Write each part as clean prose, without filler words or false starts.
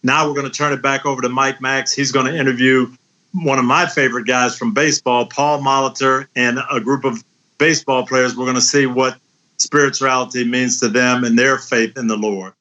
Now we're going to turn it back over to Mike Max. He's going to interview one of my favorite guys from baseball, Paul Molitor, and a group of baseball players. We're going to see what spirituality means to them and their faith in the Lord.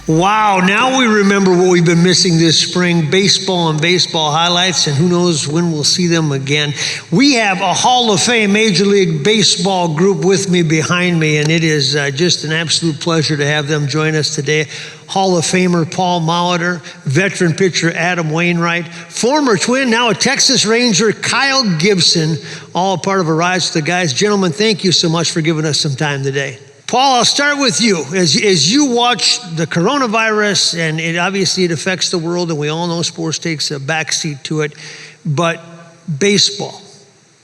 Wow, now we remember what we've been missing this spring, baseball and baseball highlights, and who knows when we'll see them again. We have a Hall of Fame Major League Baseball group with me behind me, and it is just an absolute pleasure to have them join us today. Hall of Famer Paul Molitor, veteran pitcher Adam Wainwright, former Twin, now a Texas Ranger, Kyle Gibson, all part of a Rise to the Guys. Gentlemen, thank you so much for giving us some time today. Paul, I'll start with you. As you watch the coronavirus, and it obviously it affects the world, and we all know sports takes a backseat to it, but baseball,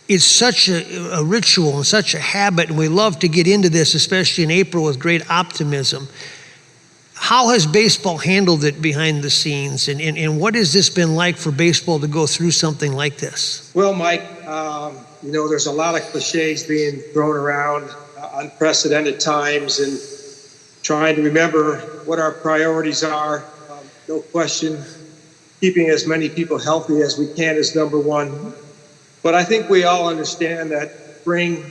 it's such a ritual and such a habit, and we love to get into this, especially in April, with great optimism. How has baseball handled it behind the scenes, and what has this been like for baseball to go through something like this? Well, Mike, there's a lot of cliches being thrown around, unprecedented times, and trying to remember what our priorities are. No question, keeping as many people healthy as we can is number one. But I think we all understand that spring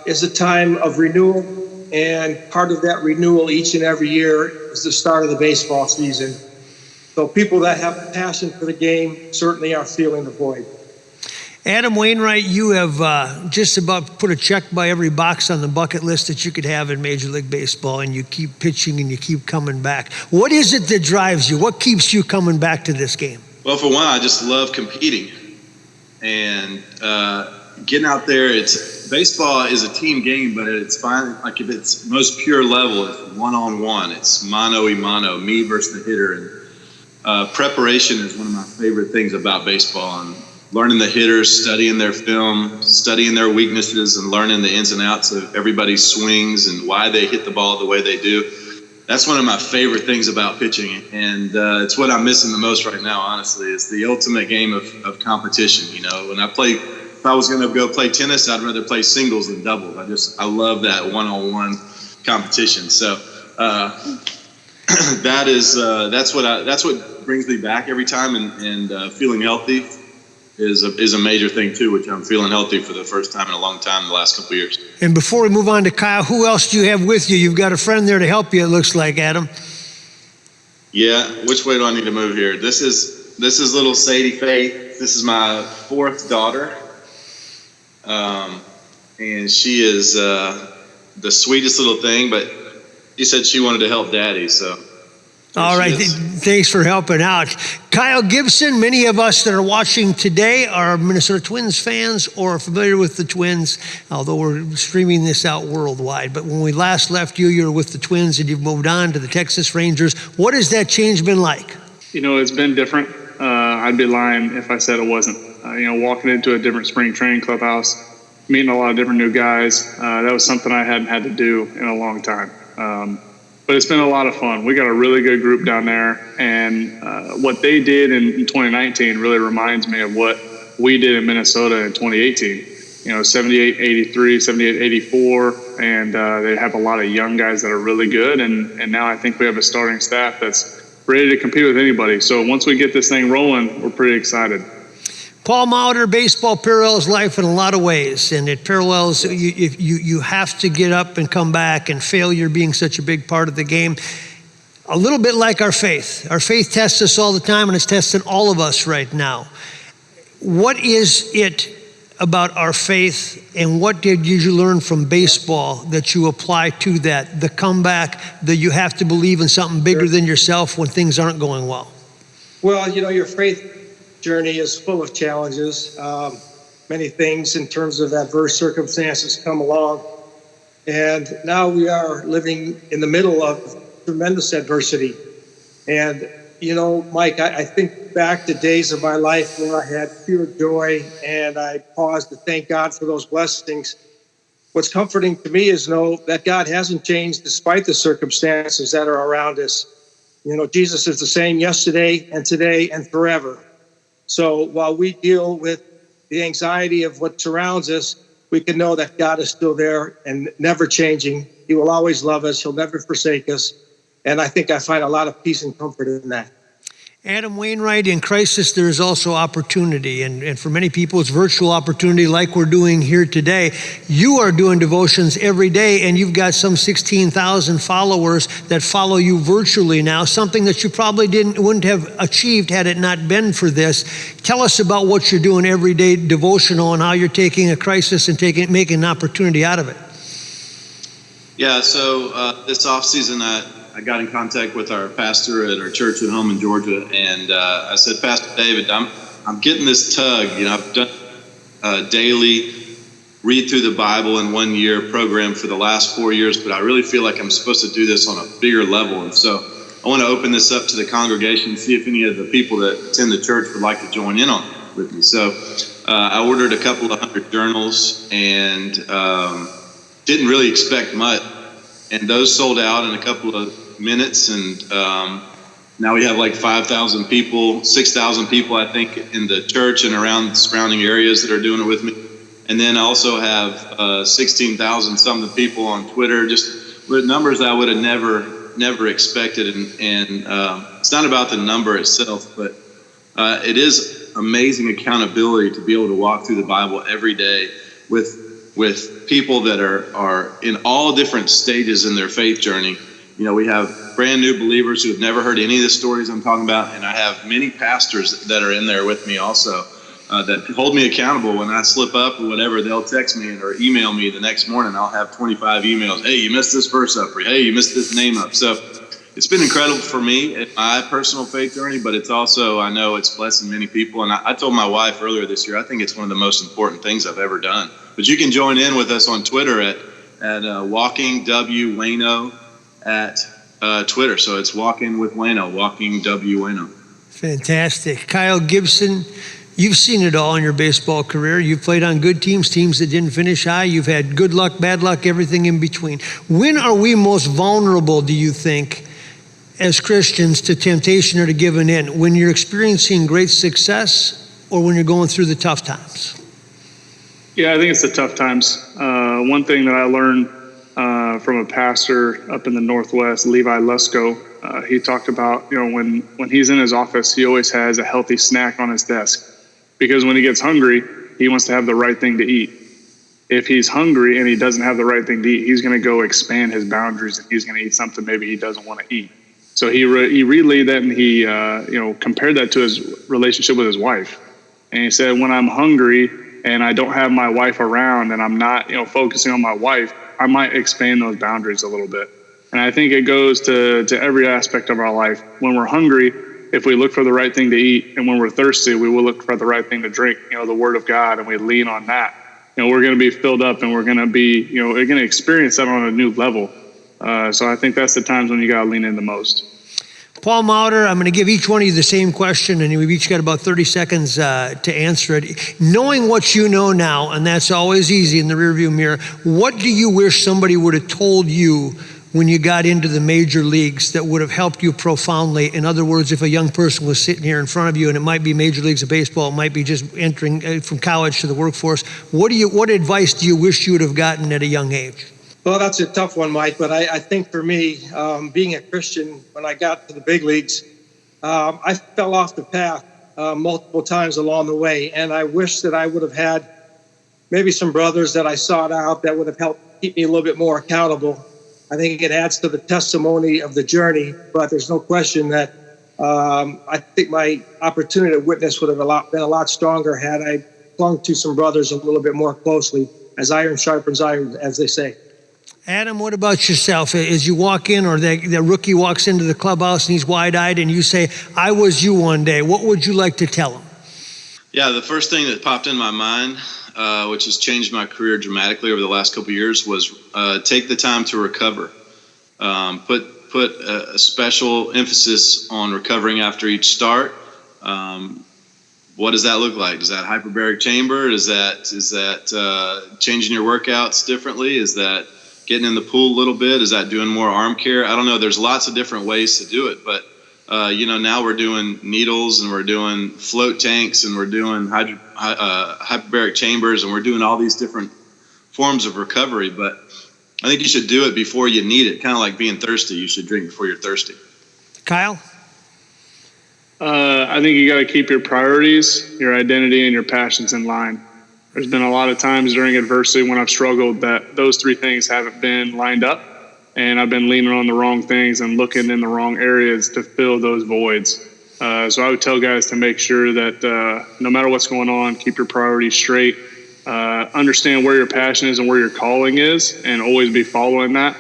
is a time of renewal, and part of that renewal each and every year is the start of the baseball season. So people that have a passion for the game certainly are feeling the void. Adam Wainwright, you have just about put a check by every box on the bucket list that you could have in Major League Baseball, and you keep pitching and you keep coming back. What is it that drives you? What keeps you coming back to this game? Well, for one, I just love competing and getting out there. Baseball is a team game, but it's fine. Like if it's most pure level, it's one-on-one. It's mano-a-mano, me versus the hitter. And preparation is one of my favorite things about baseball. And learning the hitters, studying their film, studying their weaknesses, and learning the ins and outs of everybody's swings and why they hit the ball the way they do. That's one of my favorite things about pitching, and it's what I'm missing the most right now, honestly. It's the ultimate game of competition. You know, when if I was going to go play tennis, I'd rather play singles than doubles. I love that one-on-one competition. So that's what brings me back every time, and feeling healthy is a major thing too, which I'm feeling healthy for the first time in a long time in the last couple of years. And before we move on to Kyle, who else do you have with you? You've got a friend there to help you, it looks like, Adam. Yeah, which way do I need to move here? This is little Sadie Faith. This is my fourth daughter. And she is the sweetest little thing, but she said she wanted to help Daddy, so. All right, thanks for helping out. Kyle Gibson, many of us that are watching today are Minnesota Twins fans or familiar with the Twins, although we're streaming this out worldwide. But when we last left you, you were with the Twins and you've moved on to the Texas Rangers. What has that change been like? You know, it's been different. I'd be lying if I said it wasn't. Walking into a different spring training clubhouse, meeting a lot of different new guys, that was something I hadn't had to do in a long time. But it's been a lot of fun. We got a really good group down there, and what they did in 2019 really reminds me of what we did in Minnesota in 2018. 78-83, 78-84, and they have a lot of young guys that are really good, and now I think we have a starting staff that's ready to compete with anybody. So once we get this thing rolling, we're pretty excited. Paul Molitor, baseball parallels life in a lot of ways, and it parallels you have to get up and come back, and failure being such a big part of the game. A little bit like our faith. Our faith tests us all the time, and it's testing all of us right now. What is it about our faith, and what did you learn from baseball that you apply to that? The comeback, that you have to believe in something bigger than yourself when things aren't going well. Well, your faith journey is full of challenges. Many things in terms of adverse circumstances come along. And now we are living in the middle of tremendous adversity. And Mike, I think back to days of my life where I had pure joy and I paused to thank God for those blessings. What's comforting to me is know that God hasn't changed despite the circumstances that are around us. Jesus is the same yesterday and today and forever. So while we deal with the anxiety of what surrounds us, we can know that God is still there and never changing. He will always love us. He'll never forsake us. And I think I find a lot of peace and comfort in that. Adam Wainwright, in crisis, there is also opportunity. And for many people, it's virtual opportunity like we're doing here today. You are doing devotions every day, and you've got some 16,000 followers that follow you virtually now, something that you probably wouldn't have achieved had it not been for this. Tell us about what you're doing every day devotional and how you're taking a crisis and making an opportunity out of it. Yeah, so this off season, I got in contact with our pastor at our church at home in Georgia, and I said, Pastor David, I'm getting this tug. I've done a daily read through the Bible in 1 year program for the last 4 years, but I really feel like I'm supposed to do this on a bigger level. And so I want to open this up to the congregation, see if any of the people that attend the church would like to join in on it with me. So I ordered a couple of 100 journals and didn't really expect much. And those sold out in a couple of minutes, and now we have like 5,000 people, 6,000 people, I think, in the church and around the surrounding areas that are doing it with me. And then I also have 16,000 something people on Twitter, just with numbers I would have never expected. And it's not about the number itself, but it is amazing accountability to be able to walk through the Bible every day with people that are in all different stages in their faith journey. We have brand new believers who have never heard any of the stories I'm talking about, and I have many pastors that are in there with me also that hold me accountable. When I slip up or whatever, they'll text me or email me the next morning. I'll have 25 emails. Hey, you missed this verse up, or hey, you missed this name up. So it's been incredible for me in my personal faith journey, but it's also, I know it's blessing many people. And I told my wife earlier this year, I think it's one of the most important things I've ever done. But you can join in with us on Twitter at Walking W Wayno at Twitter. So it's Walking with Wayno, Walking W Wayno. Fantastic. Kyle Gibson, you've seen it all in your baseball career. You've played on good teams that didn't finish high. You've had good luck, bad luck, everything in between. When are we most vulnerable, do you think, as Christians, to temptation or to giving in? When you're experiencing great success or when you're going through the tough times? Yeah, I think it's the tough times. One thing that I learned from a pastor up in the Northwest, Levi Lusko, he talked about, when he's in his office, he always has a healthy snack on his desk, because when he gets hungry, he wants to have the right thing to eat. If he's hungry and he doesn't have the right thing to eat, he's going to go expand his boundaries and he's going to eat something maybe he doesn't want to eat. So he relayed that, and he compared that to his relationship with his wife. And he said, when I'm hungry and I don't have my wife around and I'm not focusing on my wife, I might expand those boundaries a little bit. And I think it goes to every aspect of our life. When we're hungry, if we look for the right thing to eat, and when we're thirsty, we will look for the right thing to drink, the Word of God, and we lean on that. We're going to be filled up, and we're going to be, we're going to experience that on a new level. So I think that's the times when you got to lean in the most. Paul Molitor, I'm going to give each one of you the same question, and we've each got about 30 seconds to answer it. Knowing what you know now, and that's always easy in the rearview mirror, what do you wish somebody would have told you when you got into the major leagues that would have helped you profoundly? In other words, if a young person was sitting here in front of you, and it might be major leagues of baseball, it might be just entering from college to the workforce, what advice do you wish you would have gotten at a young age? Well, that's a tough one, Mike, but I think for me, being a Christian, when I got to the big leagues, I fell off the path multiple times along the way, and I wish that I would have had maybe some brothers that I sought out that would have helped keep me a little bit more accountable. I think it adds to the testimony of the journey, but there's no question that I think my opportunity to witness would have been a lot stronger had I clung to some brothers a little bit more closely, as iron sharpens iron, as they say. Adam, what about yourself? As you walk in, or the rookie walks into the clubhouse and he's wide-eyed and you say, I was you one day, what would you like to tell him? Yeah, the first thing that popped in my mind, which has changed my career dramatically over the last couple of years, was take the time to recover. Put put a special emphasis on recovering after each start. What does that look like? Is that hyperbaric chamber? Is that changing your workouts differently? Is that getting in the pool a little bit? Is that doing more arm care? I don't know. There's lots of different ways to do it, but now we're doing needles and we're doing float tanks and we're doing hyperbaric chambers and we're doing all these different forms of recovery. But I think you should do it before you need it. Kind of like being thirsty. You should drink before you're thirsty. Kyle? I think you got to keep your priorities, your identity, and your passions in line. There's been a lot of times during adversity when I've struggled that those three things haven't been lined up, and I've been leaning on the wrong things and looking in the wrong areas to fill those voids. So I would tell guys to make sure that no matter what's going on, keep your priorities straight, understand where your passion is and where your calling is, and always be following that.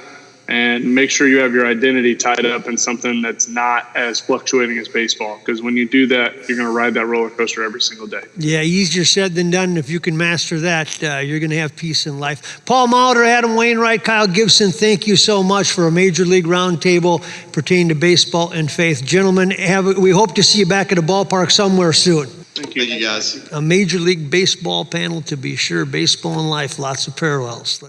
And make sure you have your identity tied up in something that's not as fluctuating as baseball. Because when you do that, you're going to ride that roller coaster every single day. Yeah, easier said than done. If you can master that, you're going to have peace in life. Paul Molitor, Adam Wainwright, Kyle Gibson, thank you so much for a Major League Roundtable pertaining to baseball and faith. Gentlemen, we hope to see you back at a ballpark somewhere soon. Thank you guys. A Major League Baseball panel, to be sure. Baseball and life, lots of parallels.